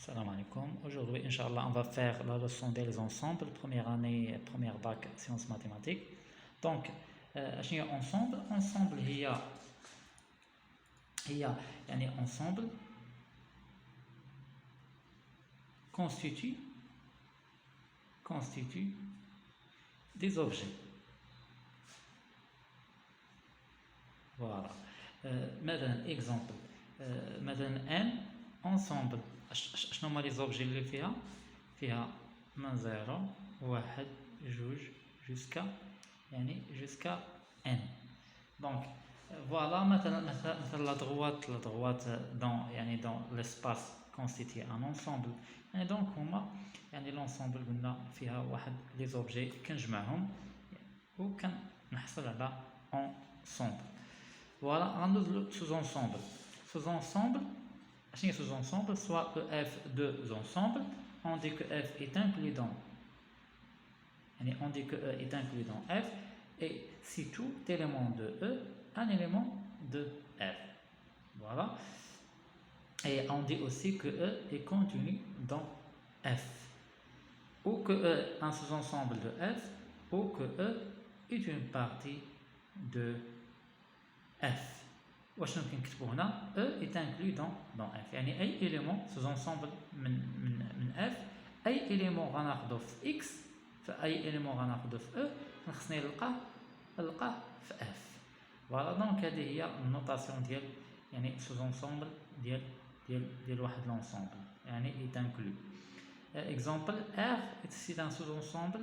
Salam alaikum. Aujourd'hui, Inch'Allah, on va faire la leçon des ensembles, première année, première bac, sciences mathématiques. Donc, ensemble, ensemble, يعني ensemble constitue des objets. Voilà. مثلا exemple, مثلا n ensemble. شنو هما لي زوبجي اللي فيها من 0 1 2 jusqu'à n. Donc voilà مثلا la droite dans l'espace constitue un ensemble. يعني donc هما l'ensemble قلنا فيها واحد لي زوبجي كنجمعهم وكنحصل على ensemble. Voilà, un autre sous-ensemble. Sous-ensemble, sous-ensemble, soit EF deux ensembles, on dit que F est inclus dans. On dit que E est inclus dans F, et si tout élément de E, un élément de F. Voilà. Et on dit aussi que E est contenu dans F. Ou que E est un sous-ensemble de F, ou que E est une partie de F. واش ممكن نكتبو هنا E est inclus dans F. يعني أي élément sous-ensemble من F، أي élément غناخدو في X، فأي élément غناخدو في E خصني نلقاه في F. فوالا دونك هذه هي النوطاسيون ديال sous-ensemble ديال واحد l'ensemble est inclus. Exemple R c'est un sous-ensemble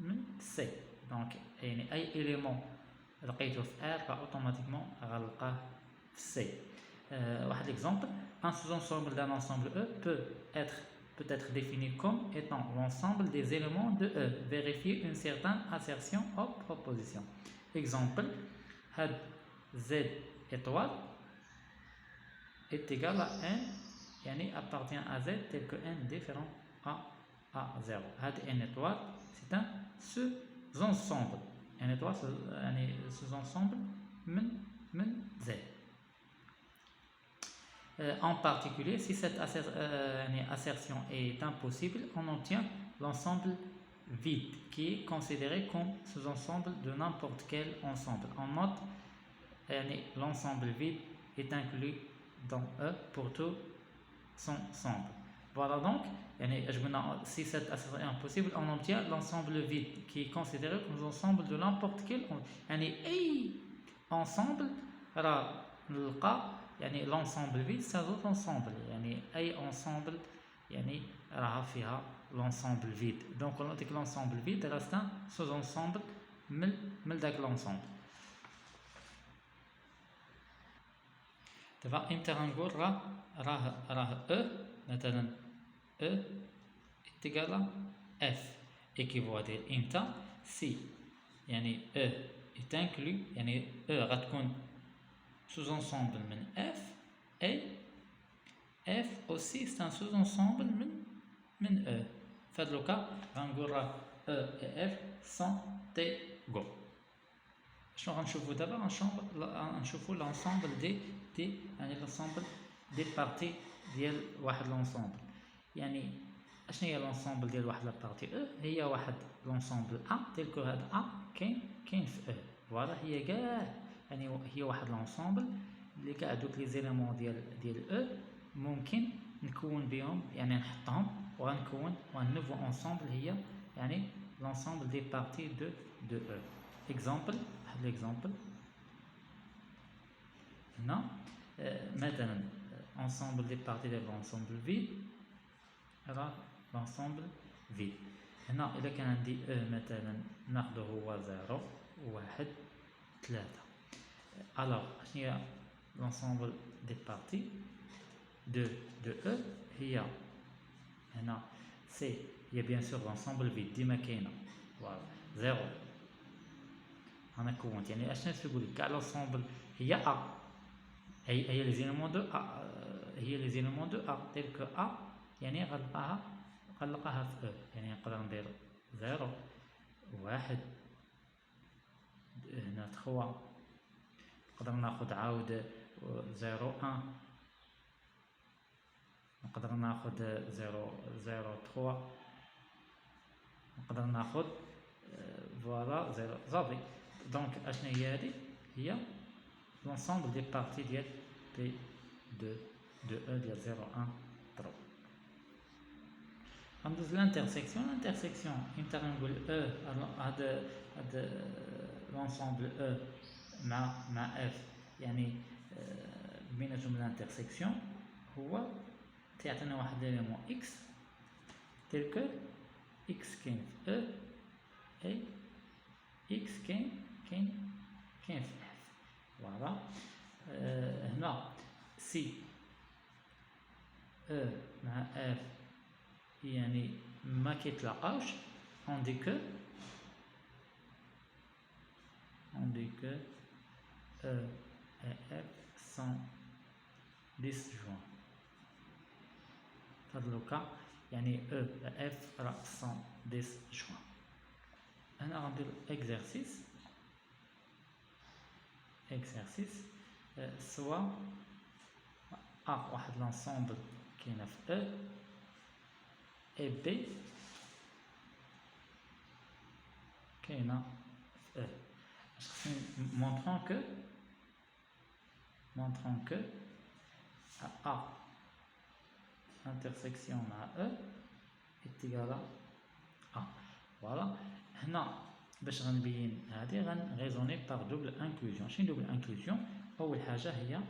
من C. donc أي élément لقيته في R automatiquement غنلقاه في C. واحد exemple, un sous-ensemble d'un ensemble E peut être défini comme étant l'ensemble des éléments de E. Vérifier une certaine assertion ou proposition. Exemple, had Z étoile est égal à N, appartient à Z tel que N différent à 0. Had N étoile, c'est un sous-ensemble. N étoile, sous-ensemble من Z. En particulier, si cette assertion est impossible, on obtient l'ensemble vide qui est considéré comme sous-ensemble de n'importe quel ensemble. On note l'ensemble vide est inclus dans E pour tout son ensemble. Voilà donc, si cette assertion est impossible, on obtient l'ensemble vide qui est considéré comme l'ensemble de n'importe quel ensemble. l'ensemble vide c'est un autre ensemble. أي ensemble راها فيها l'ensemble vide. donc on dit que l'ensemble vide c'est un sous-ensemble من داك l'ensemble. دابا امتى غنقول راه E مثلا E est égal à F équivaut à dire امتى si E est inclus E غتكون sous-ensemble من F et F aussi c'est un sous-ensemble من E. في هذا الكا غنقول راه E et F sont égaux. شنو غنشوفو دابا؟ غنشوفو l'ensemble l'ensemble des parties ديال واحد l'ensemble. اشنو هي l'ensemble ديال واحد لابارتي E؟ هي واحد l'ensemble A tel que هاد A كاين في E. فوالا هي كاع هي واحد l'ensemble اللي كاع دوك لي زيليمون ديال E ممكن نكون بهم نحطهم وغنكون un nouveau ensemble هي l'ensemble des parties de E. exemple واحد l'exemple هنا مثلا ensemble des parties de l'ensemble vide راه l'ensemble vide. هنا إلا كان عندي E مثلا ناخدو هو 0 1 3. alors شنو هي l'ensemble des parties de E هي هنا c'est bien sûr l'ensemble vide ديما كاينه. فوالا 0 انا كونت اشنو تقول لك كاع l'ensemble هي A. هي les éléments de A. هي les éléments de A tel que A غنلقاها في E. نقدر ندير 0 1 هنا 3. نقدر ناخد عاود 0 1 نقدر ناخد 0.03 نقدر ناخد فوالا 0 صافي. دونك اشنا هي هادي هي لونسومبل دي بارتي ديال بي دو او ديال 0.1 3. غندوز لانترسيكسيون. لانترسيكسيون امتى غنقول او هاد لونسومبل او مع اف يعني بيناتهم لانترسيكسيون هو تيعطينا واحد ليليمون اكس تيل كو اكس كاين في او اي اكس كاين في اف. فوالا هنا سي او مع اف يعني ما كيتلاقاوش on dit que E et F sont disjoints. في هذا الوقت يعني E et F sont disjoints. أنا غندير exercice soit A واحد l'ensemble كاينة في E et B كاينة في E. montrons que A intersection à E est égal à A. Voilà. هنا باش غنبين هادي غنريزوني par double inclusion. شنو double inclusion؟ أول حاجة هي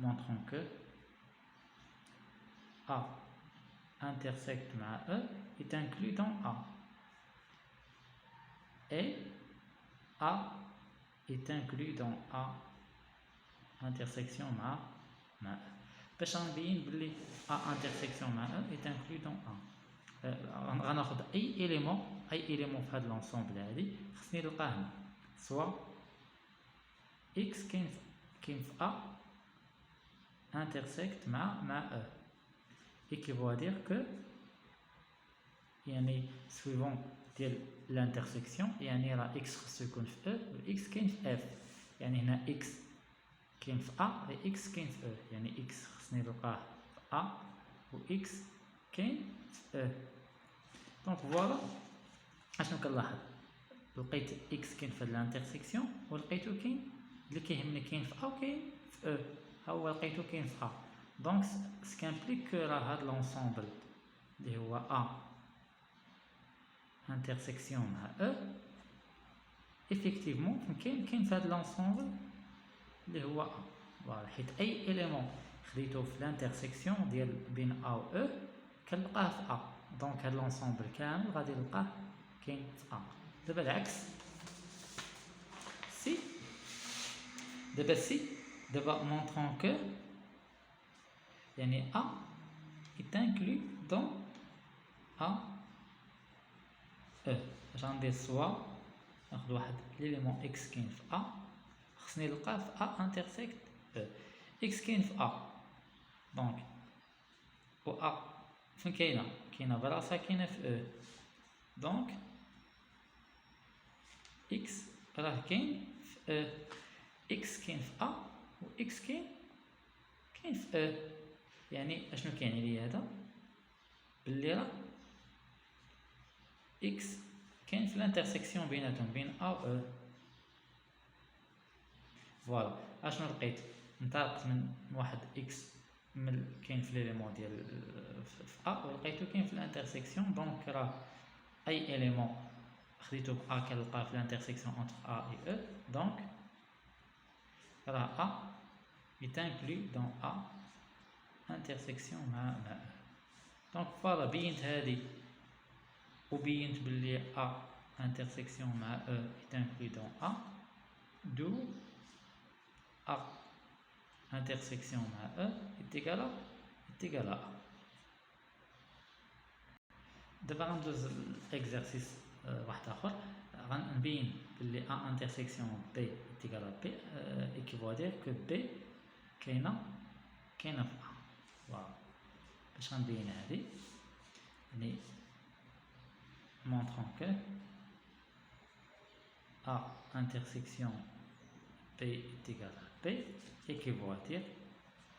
montrons que A intersecte مع E est inclus dans A et A est inclus dans A intersection مع E. باش غنبين بلي A intersection مع E est inclus dans A. غناخد اي اليمون في هاد لونسومبل هادي خصني نلقاه هنا سوا اكس كاين في A intersect مع E équivaut à dire que يعني suivant ديال الانترسيكسيون يعني راه اكس خصو يكون في E و اكس كاين في F. يعني هنا اكس كاين في A و اكس كاين في E يعني اكس خصني نلقاه في A و اكس كاين في E. دونك فوالا اشنو كنلاحظ لقيت اكس كاين في هاد الانترسيكسيون ولقيتو كاين اللي كيهمني كاين في A و كاين في E. ها هو لقيتو كاين في A. دونك سكامبليك راه هاد لونسومبل اللي هو A intersection مع E effectivement كاين في هاد لونسومبل اللي هو A. فوالا حيت اي اليمون خديتو في الانترسيكسيون ديال بين A و E كنلقاه في A. دونك هاد لونسومبل كامل غادي نلقاه كاين في A. دابا العكس سي دابا montrons que يعني A est inclus dans A E. اش غندير سوا ناخد واحد ليليمون اكس كاين في A خصني نلقاه في A intersect E. اكس كاين في A دونك و A فين كاينه براسها كاينه في E. دونك اكس راه كاين في E. اكس كاين في A و اكس كاين في E. يعني اشنو كيعني لي هذا باللي راه اكس كاين في الانترسيكسيون بيناتهم بين A و E. فوالا اشنو لقيت انطلقت من واحد اكس كاين في ليليمون ديال في A ولقيتو كاين في الانترسيكسيون. دونك راه اي اليمون خديتو في A كنلقاه في الانترسيكسيون entre A et E. دونك راه A est inclus dans A intersection مع E. دونك فوالا بينت هادي وبينت بلي A intersection مع E est inclus dans A d'où A intersection مع E est égal à A. دابا غندوز l'exercice واحد اخر غنبين بلي A intersection B est égal à B équivaut à dire que B كاينه في A. فوالا باش غنبين هادي يعني montrons que A intersection B est égal à B équivaut à dire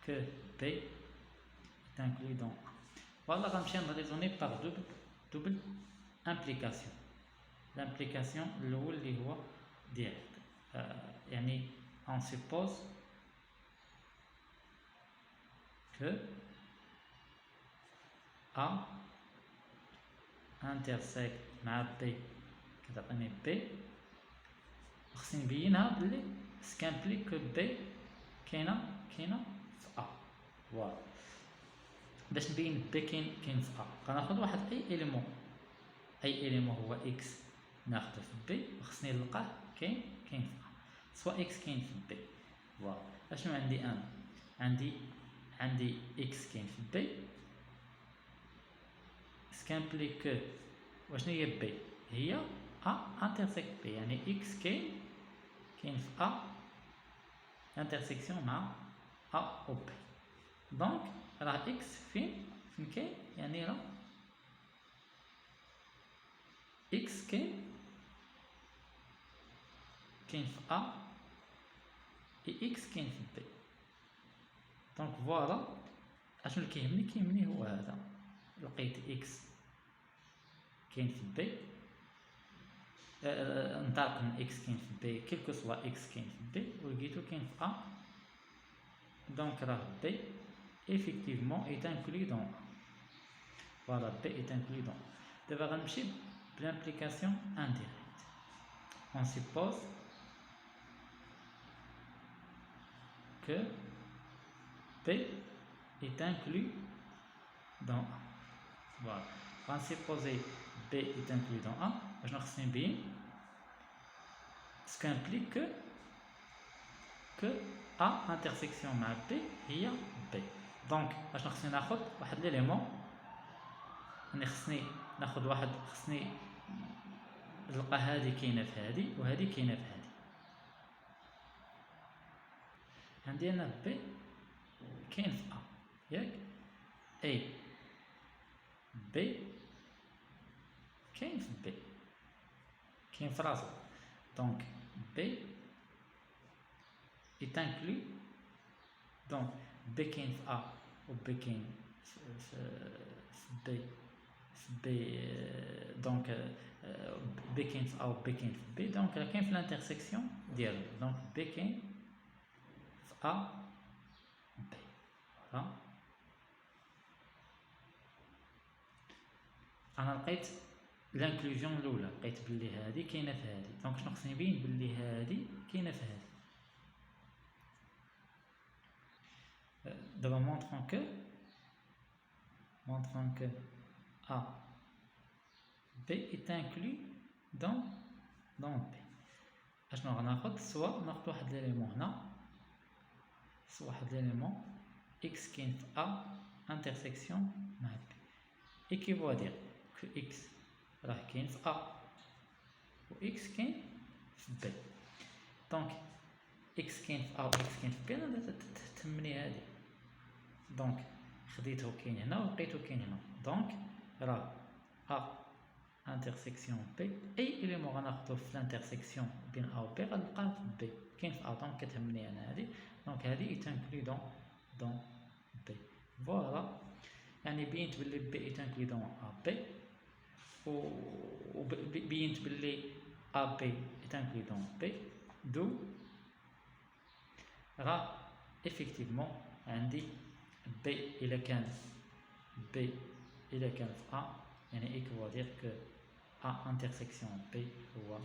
que B est inclus dans A. فوالا غنمشي نريزوني باغ دوبل امبليكاسيون. l'implication الاول اللي هو direct يعني on suppose que A intersect مع B كتعطيني B، خصني نبينها بلي سكامبليك كو B كاينه في A. فوالا باش نبين B كاين في A غناخد واحد اي اليمون هو X ناخدو في B وخصني نلقاه كاين في A، سوا X كاين في B. فوالا اشنو عندي انا؟ عندي X كاين في B سكامبليك واشنو هي B؟ هي A انترسيكت B، يعني X كاين في A انترسيكسيون مع A و B. دونك راه X فين كاين؟ يعني راه X كاين في A و X كاين في B. دونك فوالا اشنو اللي كيهمني هو هذا، لقيت X كاين في B نطلق من X كاين في B كيلكو سوا X كاين في B ولقيتو كاين في A. دونك راه B effectivement est inclus dans A. Voilà, B est inclus dans A. دابا غنمشي بل'implication indirecte. On suppose que B est inclus dans A. Voilà. On suppose B est inclus dans A. Je خصني نبين ce qu'implique que A intersection مع B هي B. دونك اشنو خصني ناخد؟ واحد ليليمون، خصني ناخد واحد، خصني نلقى هادي كاينه في هادي وهادي كاينه في هادي. عندي انا B كاين في A ياك، A B كاين في B كاين في راسو. دونك B est inclus، دونك B كاين في A و B كاين في B دونك B كاين في A و B كاين في B، دونك راه كاين في الانترسيكسيون ديالو. دونك B كاين في A B. فوالا انا لقيت لانكلوزيون الاولى، لقيت بلي هادي كاينه في هادي. دونك شنو خصني نبين؟ بلي هادي كاينه في هادي. دابا montrons que A B est inclus dans B. اشنو غناخد؟ سوا ناخد واحد ليليمون هنا، سوا واحد ليليمون X كاين في A intersection مع B équivaut à dire que X راه كاين في A و X كاين في B. دونك X كاين في A و X كاين في B انا تهمني هادي. دونك خديته كاين هنا ولقيتو كاين هنا. دونك راه A انترسيكسيون B اي اليمون غناخدو في الانترسيكسيون بين A و B غنلقاه في B كاين في A. دونك كتهمني انا هادي. دونك هادي est inclus dans B. فوالا يعني بينت بلي B est inclus dans AB و بينت بلي AB est inclus dans B. دو راه effectivement عندي B إلا كان في A يعني équivaut à dire que A intersection B هو